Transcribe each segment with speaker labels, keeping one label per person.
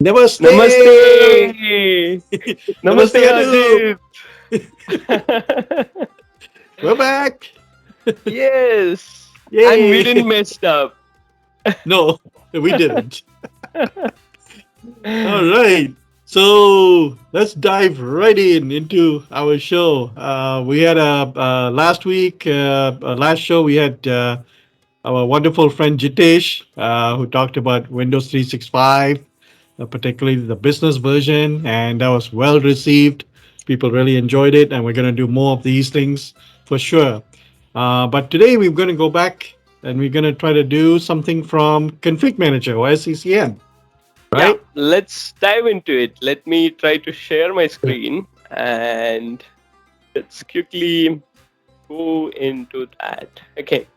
Speaker 1: Namaste!
Speaker 2: Namaste!
Speaker 1: Namaste,
Speaker 2: Namaste,
Speaker 1: Anu!
Speaker 2: Ajit!
Speaker 1: We're back!
Speaker 2: Yes! And we didn't
Speaker 1: Yay!
Speaker 2: mess up.
Speaker 1: No, we didn't. All right. So let's dive right into our show. We had last week, last show, we had our wonderful friend Jitesh, who talked about Windows 365, particularly the business version, and that was well received. People really enjoyed it, and we're going to do more of these things for sure. But today we're going to go back and we're going to try to do something from Config Manager or SCCM,
Speaker 2: Yeah,
Speaker 1: right?
Speaker 2: let's dive into it. Let me try to share my screen and let's quickly go into that. Okay,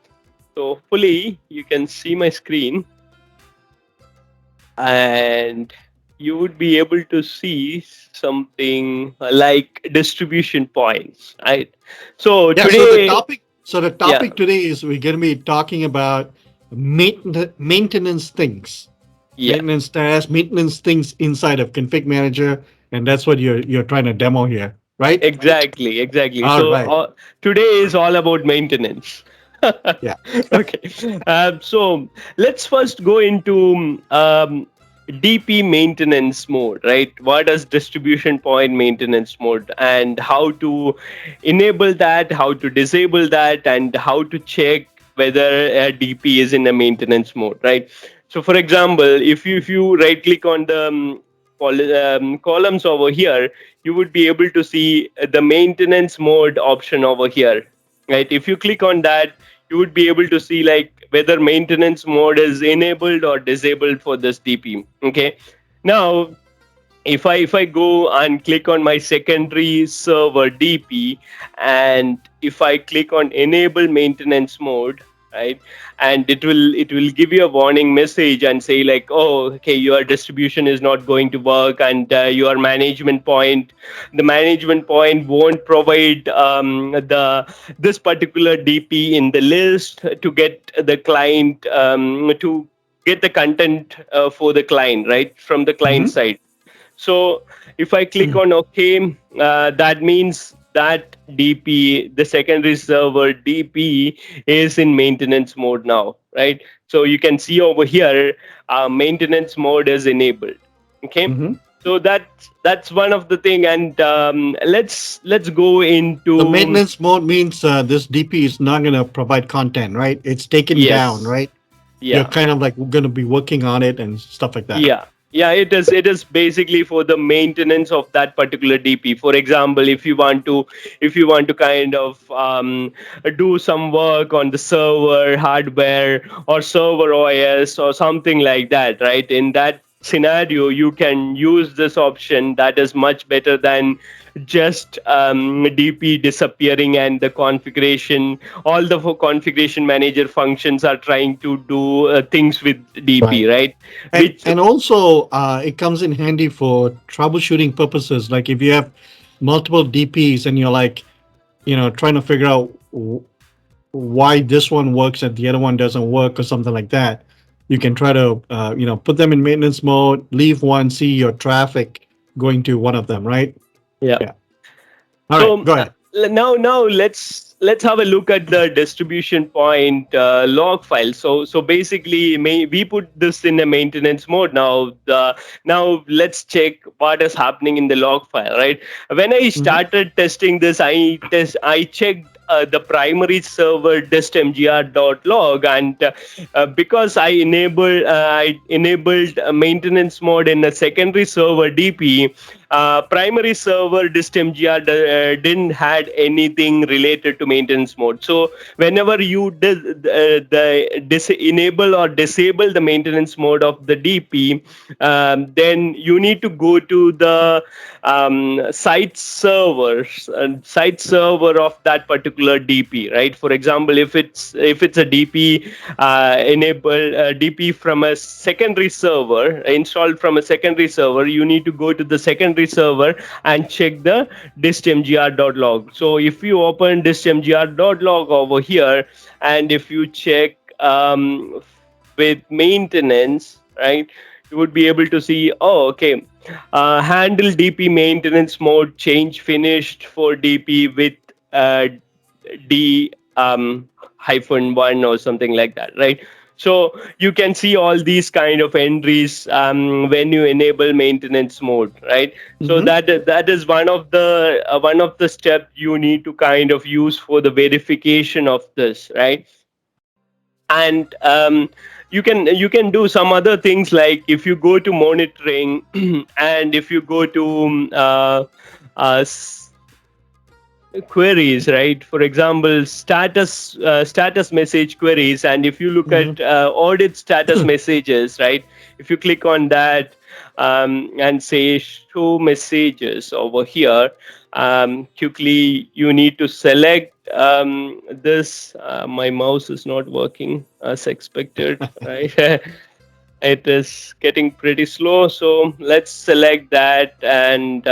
Speaker 2: so hopefully you can see my screen and you would be able to see something like distribution points, right? So
Speaker 1: Yeah. So the
Speaker 2: today,
Speaker 1: topic. So the
Speaker 2: yeah,
Speaker 1: topic today is we're going to be talking about maintenance things,
Speaker 2: yeah.
Speaker 1: maintenance tasks, maintenance things inside of Config Manager, and that's what you're trying to demo here, right?
Speaker 2: Exactly, exactly.
Speaker 1: All
Speaker 2: So
Speaker 1: right.
Speaker 2: today is all about maintenance.
Speaker 1: Yeah.
Speaker 2: Okay. So let's first go into DP maintenance mode, right? What is distribution point maintenance mode and how to enable that, how to disable that, and how to check whether a DP is in a maintenance mode, right? So, for example, if you right click on the columns over here, you would be able to see the maintenance mode option over here, right? If you click on that, you would be able to see like whether maintenance mode is enabled or disabled for this DP. Okay. Now, if I go and click on my secondary server DP, and if I click on enable maintenance mode, right, and it will give you a warning message and say like, oh, okay, your distribution is not going to work, and your management point won't provide the this particular DP in the list to get the client to get the content for the client, right, from the client
Speaker 1: Mm-hmm.
Speaker 2: side. So if I click on OK, that means that DP, the secondary server DP, is in maintenance mode now, right? So you can see over here, maintenance mode is enabled. Okay,
Speaker 1: Mm-hmm.
Speaker 2: so that's one of the thing, and let's go
Speaker 1: So
Speaker 2: into
Speaker 1: maintenance mode means this DP is not going to provide content, right? It's taken down,
Speaker 2: yes,
Speaker 1: right? You're
Speaker 2: yeah.
Speaker 1: kind of like going to be working on it and stuff like that.
Speaker 2: Yeah, yeah, it is. It is basically for the maintenance of that particular DP. For example, if you want to kind of do some work on the server hardware or server OS or something like that, right? In that scenario, you can use this option that is much better than just DP disappearing and the configuration. All the configuration manager functions are trying to do things with DP,
Speaker 1: Right.
Speaker 2: right?
Speaker 1: And
Speaker 2: Which
Speaker 1: and also it comes in handy for troubleshooting purposes. Like if you have multiple DPs and you're like, trying to figure out why this one works and the other one doesn't work or something like that, you can try to put them in maintenance mode, leave one, see your traffic going to one of them, right?
Speaker 2: yeah.
Speaker 1: Yeah. All right,
Speaker 2: So
Speaker 1: go ahead.
Speaker 2: now let's have a look at the distribution point log file. So basically, we put this in a maintenance mode now. Now let's check what is happening in the log file. Right, when I
Speaker 1: Hmm.
Speaker 2: started testing this, I checked. The primary server distmgr.log, and because I enabled maintenance mode in a secondary server DP, primary server distmgr didn't had anything related to maintenance mode. So whenever you enable or disable the maintenance mode of the DP, then you need to go to the site server of that particular DP, right? For example, if it's a DP enable DP from a secondary server, installed from a secondary server, you need to go to the secondary server and check the distmgr.log. So if you open distmgr.log over here, and if you check with maintenance, right, you would be able to see, oh, okay, handle DP maintenance mode, change finished for DP with uh, D hyphen one or something like that, right? So you can see all these kind of entries when you enable maintenance mode, right? So
Speaker 1: Mm-hmm.
Speaker 2: that is one of the steps you need to kind of use for the verification of this, right? And you can do some other things, like if you go to monitoring and if you go to uh, queries, right? For example, status message queries, and if you look
Speaker 1: Mm-hmm.
Speaker 2: at audit status messages, right? If you click on that and say show messages over here, quickly you need to select this. My mouse is not working as expected, right? It is getting pretty slow, so let's select that. And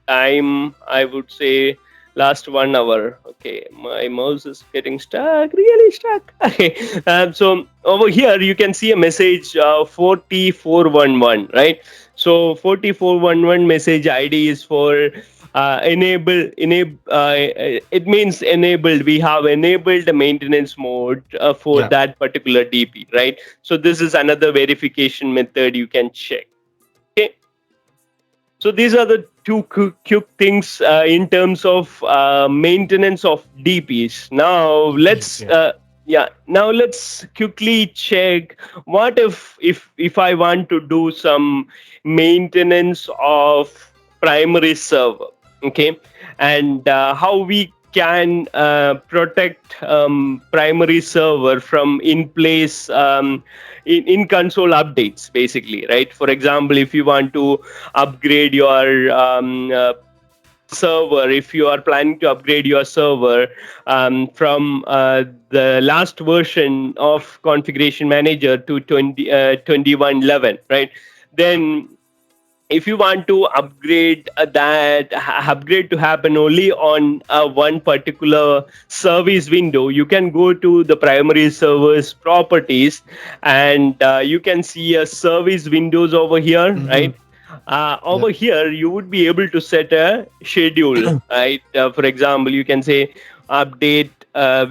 Speaker 2: time, I would say last 1 hour. Okay, my mouse is getting stuck, really stuck. Okay, so over here you can see a message 4411, right? So 4411 message ID is for enable. It means enabled. We have enabled the maintenance mode for
Speaker 1: Yeah.
Speaker 2: that particular DP, right? So this is another verification method you can check. Okay, so these are the two quick things in terms of maintenance of DPs. Now
Speaker 1: DPs. Yeah.
Speaker 2: now let's quickly check what if I want to do some maintenance of primary server, okay, and how we can protect primary server from in place in console updates, basically, right? For example, if you want to upgrade your server, if you are planning to upgrade your server from the last version of configuration manager to 2111, right? Then if you want to upgrade upgrade to happen only on one particular service window, you can go to the primary server's properties, and you can see a service windows over here,
Speaker 1: Mm-hmm.
Speaker 2: right? Over
Speaker 1: Yeah.
Speaker 2: here you would be able to set a schedule, right? For example, you can say update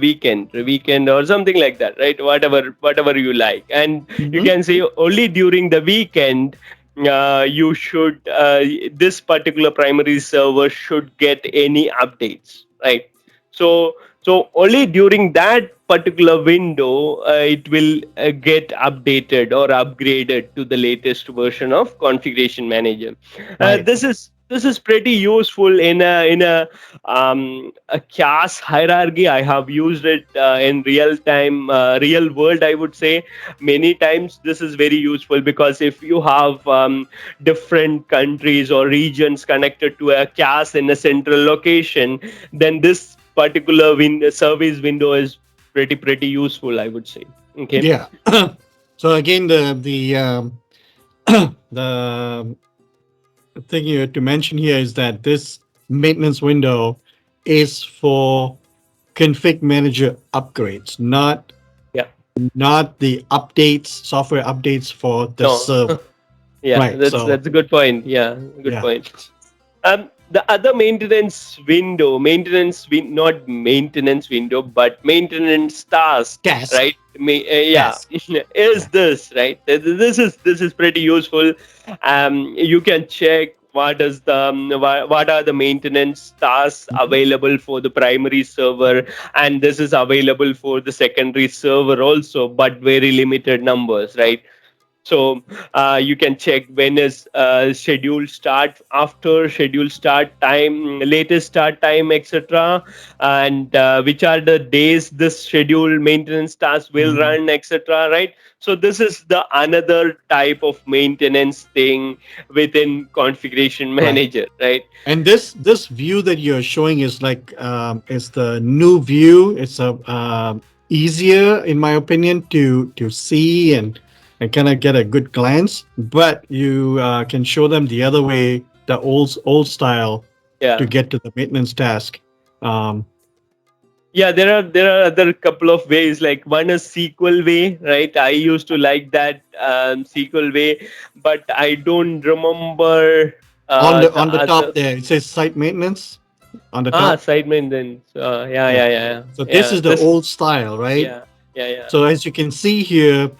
Speaker 2: weekend or something like that, right? Whatever you like, and you
Speaker 1: Mm-hmm.
Speaker 2: can say only during the weekend you should this particular primary server should get any updates, right? So only during that particular window it will get updated or upgraded to the latest version of configuration manager.
Speaker 1: Right.
Speaker 2: This is pretty useful in a class hierarchy. I have used it in real world, I would say. Many times this is very useful, because if you have different countries or regions connected to a CAS in a central location, then this particular service window is pretty useful, I would say. Okay.
Speaker 1: Yeah. So again, the the thing you have to mention here is that this maintenance window is for config manager upgrades,
Speaker 2: Yeah.
Speaker 1: not the updates, software updates for the
Speaker 2: No.
Speaker 1: server.
Speaker 2: Yeah,
Speaker 1: Right. So
Speaker 2: that's a good point. Yeah, good
Speaker 1: yeah.
Speaker 2: point. The other not maintenance window, but maintenance task,
Speaker 1: Task.
Speaker 2: right? Yeah,
Speaker 1: Task.
Speaker 2: is
Speaker 1: Yeah.
Speaker 2: this right? This is pretty useful. You can check what are the maintenance tasks
Speaker 1: Mhm.
Speaker 2: available for the primary server, and this is available for the secondary server also, but very limited numbers, right? So you can check when is schedule start, after schedule start time, latest start time, etc., and which are the days this schedule maintenance task will
Speaker 1: Mhm.
Speaker 2: run, etc., right? So this is the another type of maintenance thing within configuration
Speaker 1: Right.
Speaker 2: manager, right?
Speaker 1: And this view that you're showing is like is the new view. It's a easier, in my opinion, to see and kind of get a good glance. But you can show them the other way, the old style, to
Speaker 2: Yeah.
Speaker 1: get to the maintenance task. Um,
Speaker 2: Yeah, there are other couple of ways. Like one is SQL way, right? I used to like that SQL way, but I don't remember the
Speaker 1: On the top
Speaker 2: other.
Speaker 1: there, it says site maintenance on the top.
Speaker 2: Side maintenance. Yeah,
Speaker 1: Yeah.
Speaker 2: yeah, yeah,
Speaker 1: So this
Speaker 2: yeah.
Speaker 1: is the old style, right?
Speaker 2: Yeah, yeah, yeah,
Speaker 1: So as you can see here,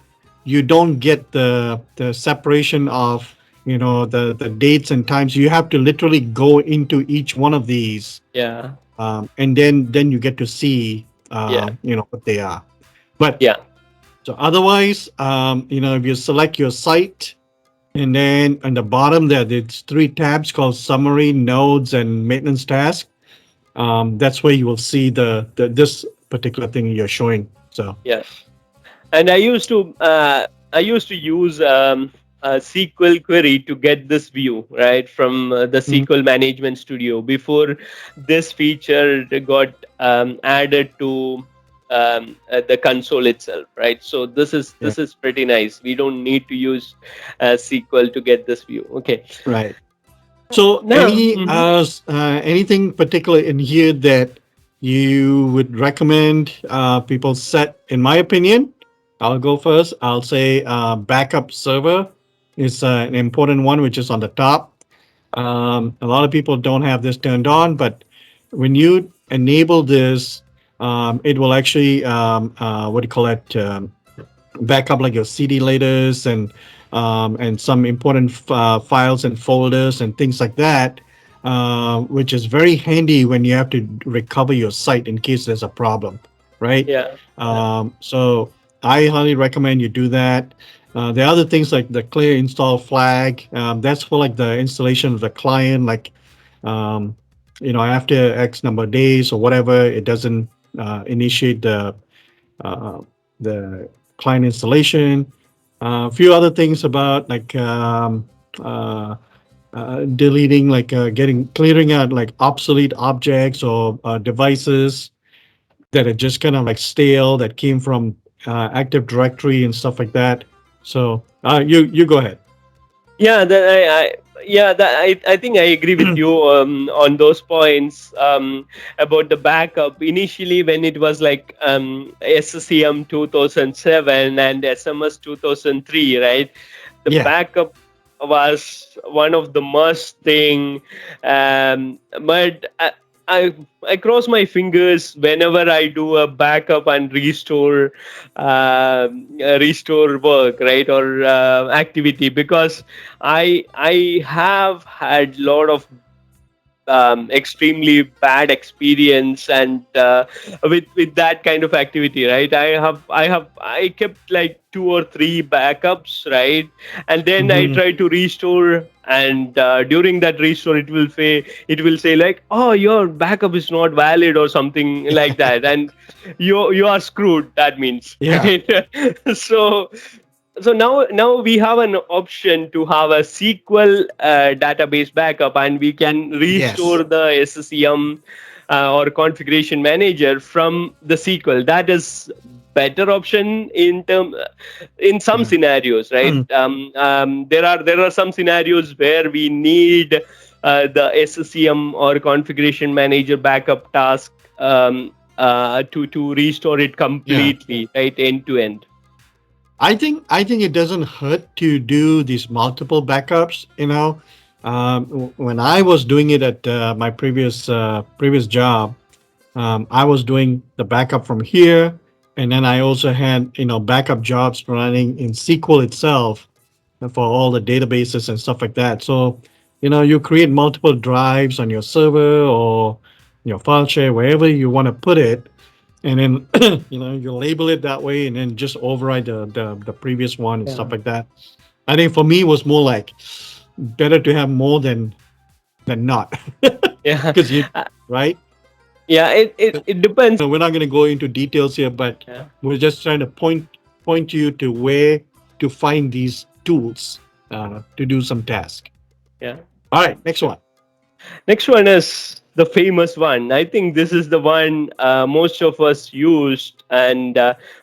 Speaker 1: you don't get the separation of the dates and times. You have to literally go into each one of these,
Speaker 2: yeah,
Speaker 1: and then you get to see
Speaker 2: yeah,
Speaker 1: what they are. But
Speaker 2: yeah,
Speaker 1: so otherwise, if you select your site, and then on the bottom there, there's three tabs called Summary, Nodes, and Maintenance Task. That's where you will see the this particular thing you're showing. So
Speaker 2: yeah. And I used to use a SQL query to get this view right from the
Speaker 1: mhm,
Speaker 2: SQL Management Studio before this feature got added to the console itself, right? So this is
Speaker 1: yeah,
Speaker 2: this is pretty nice. We don't need to use SQL to get this view. Okay.
Speaker 1: right. So
Speaker 2: Now, mhm.
Speaker 1: anything particular in here that you would recommend people set? In my opinion, I'll go first. I'll say backup server is an important one, which is on the top. A lot of people don't have this turned on, but when you enable this, it will actually what do you call it? Back up like your CD latest and some important files and folders and things like that, which is very handy when you have to recover your site in case there's a problem, right?
Speaker 2: Yeah, yeah,
Speaker 1: So I highly recommend you do that. There are other things like the clear install flag. That's for like the installation of the client, like um, after X number of days or whatever, it doesn't initiate uh, the client installation. A few other things about like uh, deleting, like clearing out like obsolete objects or devices that are just kind of like stale that came from Active Directory and stuff like that. So you go ahead.
Speaker 2: yeah. I think I agree with you on those points about the backup. Initially, when it was like SCCM 2007 and SMS 2003, right? The
Speaker 1: Yeah.
Speaker 2: backup was one of the must thing, but I cross my fingers whenever I do a backup and restore work, right, or activity, because I have had lot of extremely bad experience and with that kind of activity, right? I kept like two or three backups, right? And then I
Speaker 1: Hmm.
Speaker 2: try to restore, and during that restore it will say like, oh, your backup is not valid or something like that, and you are screwed, that means,
Speaker 1: Yeah.
Speaker 2: right? so now we have an option to have a SQL database backup, and we can
Speaker 1: Yes.
Speaker 2: restore the SCCM or configuration manager from the SQL. That is better option in some
Speaker 1: Yeah.
Speaker 2: scenarios, right? There are some scenarios where we need the SCCM or configuration manager backup task to restore it
Speaker 1: Yeah.
Speaker 2: completely, right, end to end.
Speaker 1: I think it doesn't hurt to do these multiple backups. When I was doing it at my previous job, I was doing the backup from here, and then I also had backup jobs running in SQL itself for all the databases and stuff like that. So you create multiple drives on your server or your file share wherever you want to put it, and then you label it that way and then just override the previous one and stuff
Speaker 2: Yeah.
Speaker 1: like that. I think for me it was more like better to have more than not.
Speaker 2: Yeah.
Speaker 1: Because you
Speaker 2: Uh,
Speaker 1: right.
Speaker 2: yeah, it depends.
Speaker 1: We're not going to go into details here, but
Speaker 2: Yeah.
Speaker 1: we're just trying to point you to where to find these tools to do some task.
Speaker 2: Yeah.
Speaker 1: All right, next
Speaker 2: Sure.
Speaker 1: one.
Speaker 2: Next one is the famous one. I think this is the one most of us used, and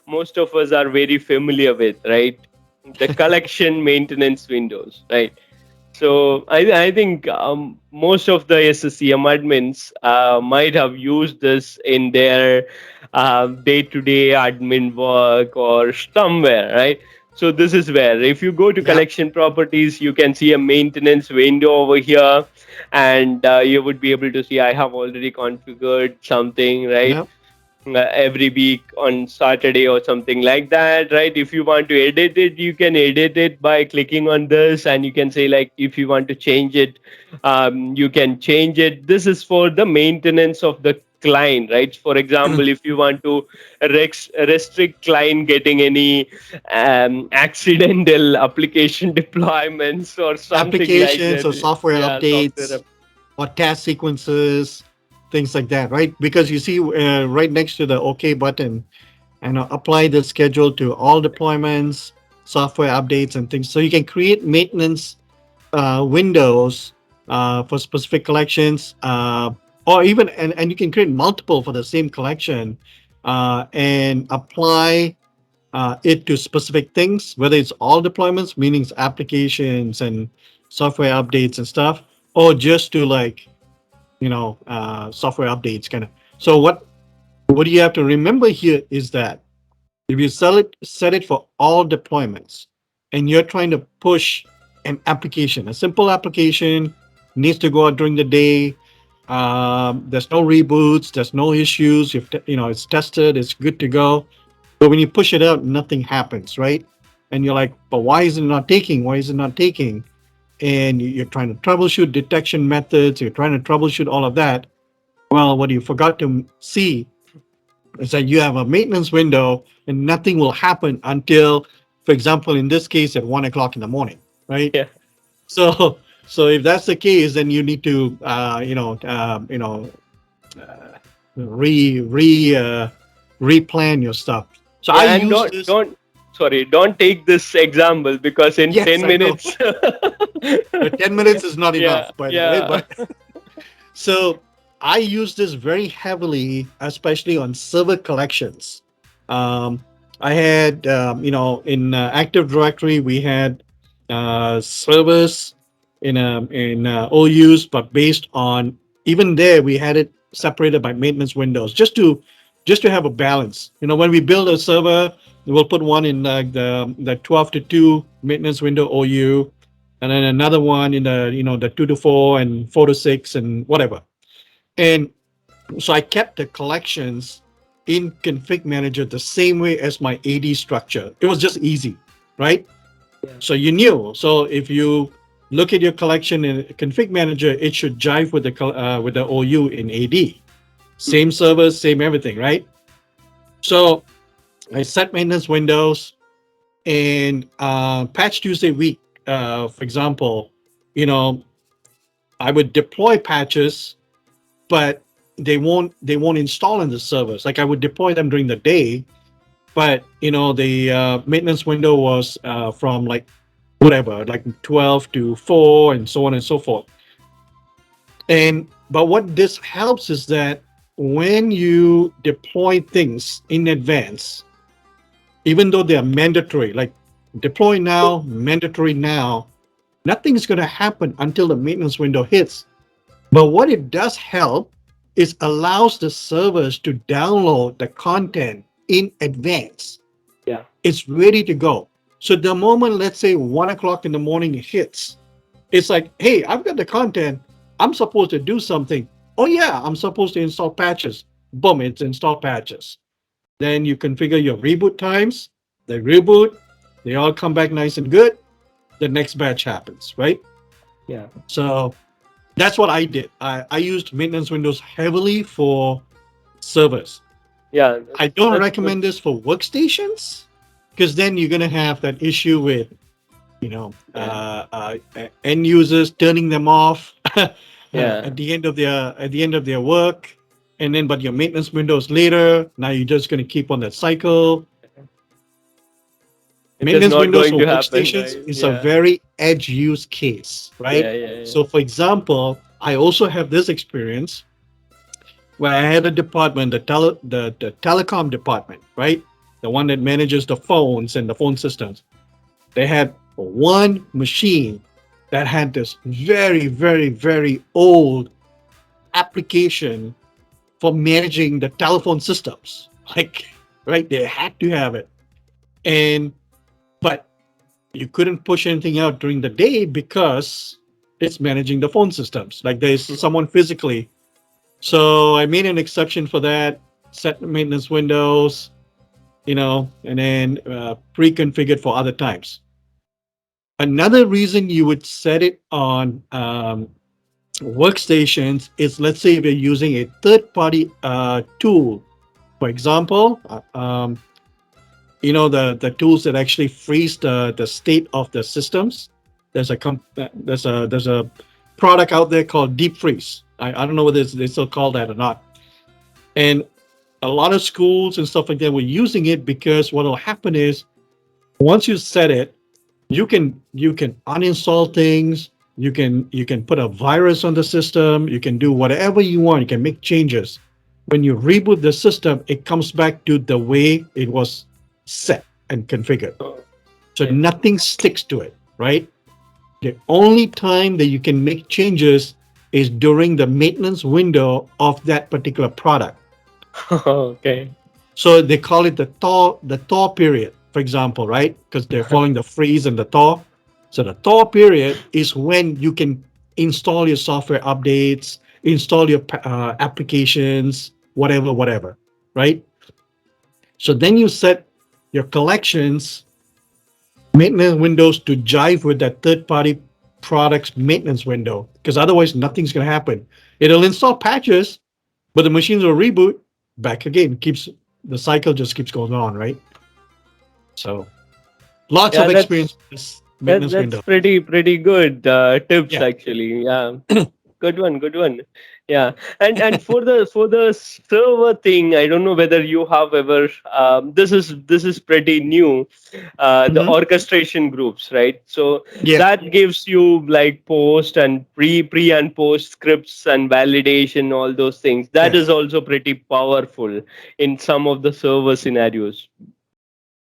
Speaker 2: most of us are very familiar with, right? The collection maintenance windows, right? So I think most of the SCCM admins might have used this in their day-to-day admin work or somewhere, right? So this is where if you go to
Speaker 1: Yeah.
Speaker 2: collection properties, you can see a maintenance window over here, and you would be able to see I have already configured something, right?
Speaker 1: Yeah.
Speaker 2: Every week on Saturday or something like that, right? If you want to edit it, you can edit it by clicking on this, and you can say like if you want to change it, you can change it. This is for the maintenance of the client, right? For example, if you want to restrict client getting any accidental application deployments or something like
Speaker 1: Applications
Speaker 2: that.
Speaker 1: or software
Speaker 2: Yeah, software.
Speaker 1: updates or task sequences, things like that, right? Because you see right next to the OK button, and apply the schedule to all deployments, software updates, and things. So you can create maintenance windows for specific collections, or even and you can create multiple for the same collection and apply it to specific things, whether it's all deployments, meaning it's applications and software updates and stuff, or just to like software updates kind of. So what you have to remember here is that if you set it for all deployments, and you're trying to push an application, a simple application needs to go out during the day. There's no reboots, there's no issues. It's tested, it's good to go. But when you push it out, nothing happens, right? And you're like, but why is it not taking? Why is it not taking? And you're trying to troubleshoot detection methods. You're trying to troubleshoot all of that. Well, what you forgot to see is that you have a maintenance window and nothing will happen until, for example, in this case, at 1 o'clock in the morning, right?
Speaker 2: Yeah.
Speaker 1: So, so if that's the case, then you need to, replan your stuff. So I
Speaker 2: Yeah, and
Speaker 1: use
Speaker 2: don't
Speaker 1: this.
Speaker 2: don't sorry, don't take this example because in
Speaker 1: Yes,
Speaker 2: 10
Speaker 1: I know.
Speaker 2: minutes.
Speaker 1: 10 minutes is not
Speaker 2: Yeah,
Speaker 1: enough, by the way.
Speaker 2: yeah.
Speaker 1: But so I use this very heavily, especially on server collections. Um, I had, in Active Directory, we had servers in OUs, but based on, even there we had it separated by maintenance windows, just to have a balance. When we build a server, we'll put one in the 12 to 2 maintenance window OU, and then another one in the 2 to 4 and 4 to 6 and whatever. And so I kept the collections in Config Manager the same way as my AD structure. It was just easy, right?
Speaker 2: Yeah.
Speaker 1: So you knew. So if you look at your collection in Config Manager, it should jive with the OU in AD. Same servers, same everything, right? So I set maintenance windows, and Patch Tuesday week, for example, you know, I would deploy patches, but they won't install in the servers. Like I would deploy them during the day, but the maintenance window was from like whatever, like 12 to 4 and so on and so forth. And but what this helps is that when you deploy things in advance, even though they are mandatory, like deploy now, mandatory now, nothing's going to happen until the maintenance window hits. But what it does help is allows the servers to download the content in advance.
Speaker 2: Yeah.
Speaker 1: It's ready to go. So the moment, let's say 1 o'clock in the morning hits, it's like, hey, I've got the content. I'm supposed to do something. Oh yeah, I'm supposed to install patches. Boom, it's install patches. Then you configure your reboot times. They reboot, they all come back nice and good. The next batch happens, right?
Speaker 2: Yeah.
Speaker 1: So that's what I did. I used maintenance windows heavily for servers.
Speaker 2: Yeah.
Speaker 1: I don't
Speaker 2: That's good.
Speaker 1: recommend this for workstations, because then you're going to have that issue with,
Speaker 2: Yeah.
Speaker 1: end users turning them off
Speaker 2: Yeah.
Speaker 1: at the end of their work, and then but your maintenance windows later. Now you're just going to keep on that cycle.
Speaker 2: It is
Speaker 1: Maintenance
Speaker 2: not
Speaker 1: windows
Speaker 2: going
Speaker 1: for
Speaker 2: to happen,
Speaker 1: workstations
Speaker 2: right?
Speaker 1: is a
Speaker 2: Yeah.
Speaker 1: very edge use case, right?
Speaker 2: Yeah. Yeah. Yeah.
Speaker 1: So, for example, I also have this experience where I had a department, the telecom department, right? The one that manages the phones and the phone systems. They had one machine that had this very, very, very old application for managing the telephone systems. Like, right, they had to have it. And, but you couldn't push anything out during the day because it's managing the phone systems. Like, there's someone physically. So I made an exception for that, set maintenance windows, and then pre-configured for other times. Another reason you would set it on workstations is, let's say if you're using a third-party tool. For example, the tools that actually freeze the state of the systems. There's a product out there called Deep Freeze. I don't know whether they still call that or not. And a lot of schools and stuff like that were using it because what will happen is once you set it, you can uninstall things. You can put a virus on the system. You can do whatever you want. You can make changes. When you reboot the system, it comes back to the way it was set and configured. So
Speaker 2: Okay.
Speaker 1: nothing sticks to it, right? The only time that you can make changes is during the maintenance window of that particular product.
Speaker 2: Okay.
Speaker 1: So they call it the thaw period, for example, right? Because they're following the freeze and the thaw. So the thaw period is when you can install your software updates, install your applications, whatever, right? So then you set your collections maintenance windows to jive with that third-party product's maintenance window, because otherwise nothing's going to happen. It'll install patches, but the machines will reboot back again. Keeps the cycle just keeps going on, right? So lots
Speaker 2: Yeah,
Speaker 1: of
Speaker 2: that's
Speaker 1: experience with this
Speaker 2: that,
Speaker 1: maintenance
Speaker 2: that's
Speaker 1: window.
Speaker 2: pretty good tips
Speaker 1: Yeah.
Speaker 2: actually. Yeah. Good one. Yeah. And for the server thing, I don't know whether you have ever this is pretty new, the
Speaker 1: Hmm.
Speaker 2: orchestration groups, right? So
Speaker 1: Yeah.
Speaker 2: that gives you like post and pre and post scripts and validation, all those things. That is
Speaker 1: Yes.
Speaker 2: also pretty powerful in some of the server scenarios.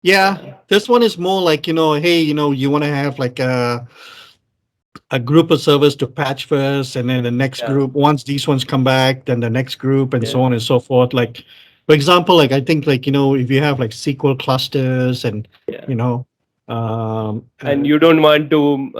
Speaker 1: Yeah.
Speaker 2: Yeah.
Speaker 1: This one is more like, hey, you want to have like a group of servers to patch first, and then the next
Speaker 2: Yeah.
Speaker 1: group, once these ones come back, then the next group, and
Speaker 2: Yeah.
Speaker 1: so on and so forth. Like, for example, like I think like, if you have like SQL clusters and,
Speaker 2: Yeah.
Speaker 1: you know, um,
Speaker 2: And
Speaker 1: uh,
Speaker 2: you don't want to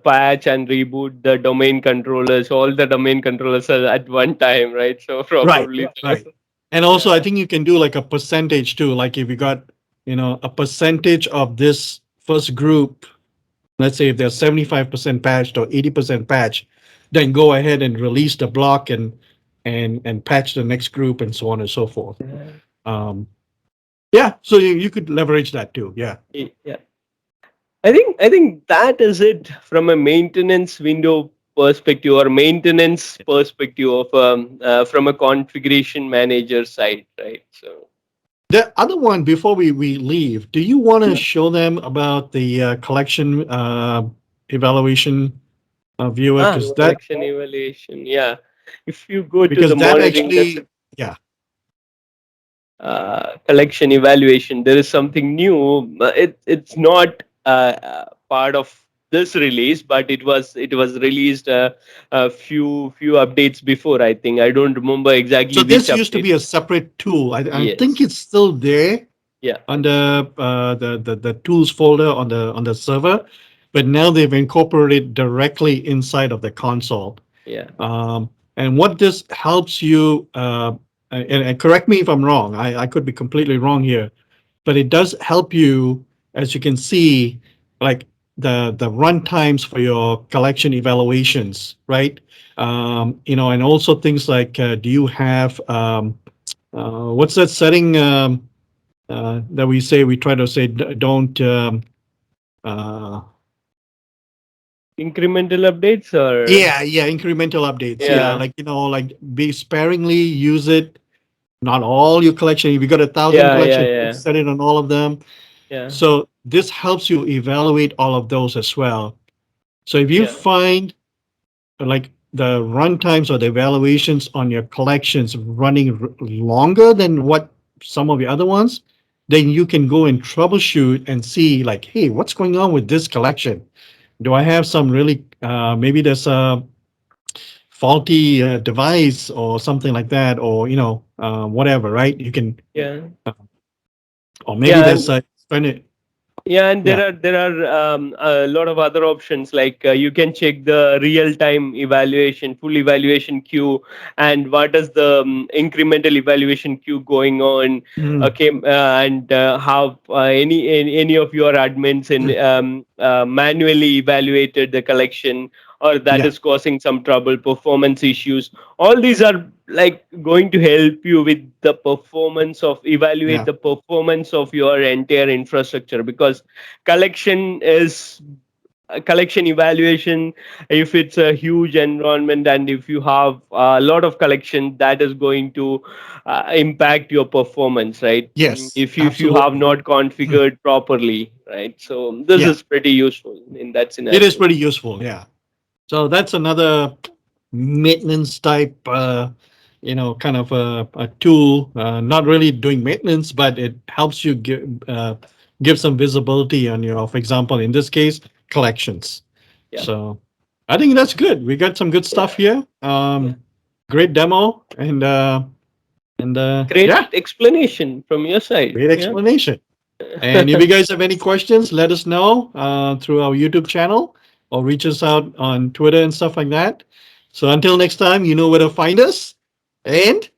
Speaker 2: patch and reboot the domain controllers, all the domain controllers at one time, right? So
Speaker 1: right,
Speaker 2: probably,
Speaker 1: right. And also I
Speaker 2: yeah,
Speaker 1: think you can do like a percentage too. Like if you got, a percentage of this first group, let's say if they're 75% patched or 80% patched, then go ahead and release the block and patch the next group and so on and so forth.
Speaker 2: yeah,
Speaker 1: Um, yeah, so you could leverage that too. Yeah.
Speaker 2: yeah. I think that is it from a maintenance window perspective or maintenance perspective of from a configuration manager side, right? So
Speaker 1: The other one before we leave, do you want to show them about the collection evaluation viewer? Because that
Speaker 2: collection evaluation, yeah. If you go to
Speaker 1: because
Speaker 2: the
Speaker 1: that
Speaker 2: monitoring the
Speaker 1: actually, yeah.
Speaker 2: collection evaluation, there is something new. It's not part of this release, but it was released a few updates before. I think I don't remember
Speaker 1: So
Speaker 2: exactly which
Speaker 1: this used to
Speaker 2: update.
Speaker 1: be a separate tool. I think
Speaker 2: Yes.
Speaker 1: it's still there
Speaker 2: Yeah.
Speaker 1: under the tools folder on the server, but now they've incorporated directly inside of the console.
Speaker 2: Yeah.
Speaker 1: And what this helps you, and correct me if I'm wrong, I could be completely wrong here, but it does help you, as you can see, like the run times for your collection evaluations, right? And also things like, do you have what's that setting that we try to say don't uh,
Speaker 2: Incremental updates or
Speaker 1: yeah, incremental updates, yeah,
Speaker 2: yeah.
Speaker 1: like like be sparingly use it, not all your collection. If you got 1,000
Speaker 2: Yeah. Yeah.
Speaker 1: collections,
Speaker 2: Yeah.
Speaker 1: set it on all of them.
Speaker 2: Yeah.
Speaker 1: So this helps you evaluate all of those as well. So if you
Speaker 2: Yeah.
Speaker 1: find like the run times or the evaluations on your collections running longer than what some of the other ones, then you can go and troubleshoot and see like, hey, what's going on with this collection? Do I have some really maybe there's a faulty device or something like that, or whatever, right? You can,
Speaker 2: Yeah.
Speaker 1: or maybe
Speaker 2: Yeah,
Speaker 1: there's
Speaker 2: and
Speaker 1: a trying to,
Speaker 2: yeah, and
Speaker 1: yeah,
Speaker 2: there are a lot of other options like you can check the real time evaluation, full evaluation queue, and what is the incremental evaluation queue going on.
Speaker 1: mm,
Speaker 2: Okay, and have any of your admins in manually evaluated the collection, or that
Speaker 1: yeah,
Speaker 2: is causing some trouble, performance issues. All these are like going to help you with the performance of evaluate
Speaker 1: yeah,
Speaker 2: the performance of your entire infrastructure, because collection is collection evaluation, if it's a huge environment and if you have a lot of collection, that is going to impact your performance, right?
Speaker 1: yes,
Speaker 2: If you have
Speaker 1: absolutely.
Speaker 2: not
Speaker 1: Mm,
Speaker 2: configured properly, right? So this
Speaker 1: yeah,
Speaker 2: is pretty useful in that
Speaker 1: it is
Speaker 2: scenario.
Speaker 1: pretty useful. Yeah. So that's another maintenance type, kind of a tool. Not really doing maintenance, but it helps you give some visibility on your, for example, in this case, collections.
Speaker 2: Yeah,
Speaker 1: So I think that's good. We got some good stuff here.
Speaker 2: yeah.
Speaker 1: Great demo, and
Speaker 2: Great
Speaker 1: yeah,
Speaker 2: explanation from your side.
Speaker 1: great
Speaker 2: Yeah.
Speaker 1: explanation. And if you guys have any questions, let us know through our YouTube channel or reach us out on Twitter and stuff like that. So until next time, you know where to find us. And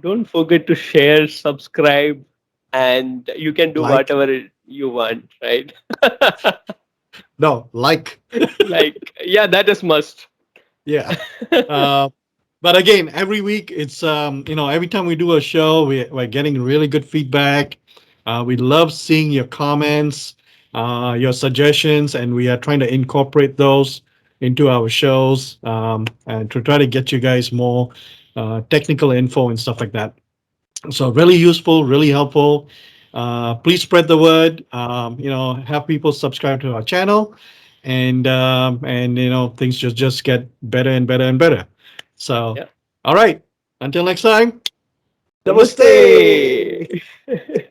Speaker 2: Don't forget to share, subscribe, and you can do
Speaker 1: like,
Speaker 2: whatever you want, right?
Speaker 1: no, like,
Speaker 2: Like, yeah, that is must.
Speaker 1: yeah. Uh, but again, every week it's every time we do a show, we're getting really good feedback. We love seeing your comments, your suggestions, and we are trying to incorporate those into our shows, and to try to get you guys more technical info and stuff like that. So really useful, really helpful. Please spread the word. Have people subscribe to our channel, and things just get better and better and better. So,
Speaker 2: Yeah.
Speaker 1: all right. Until next time.
Speaker 2: Namaste.
Speaker 1: Namaste.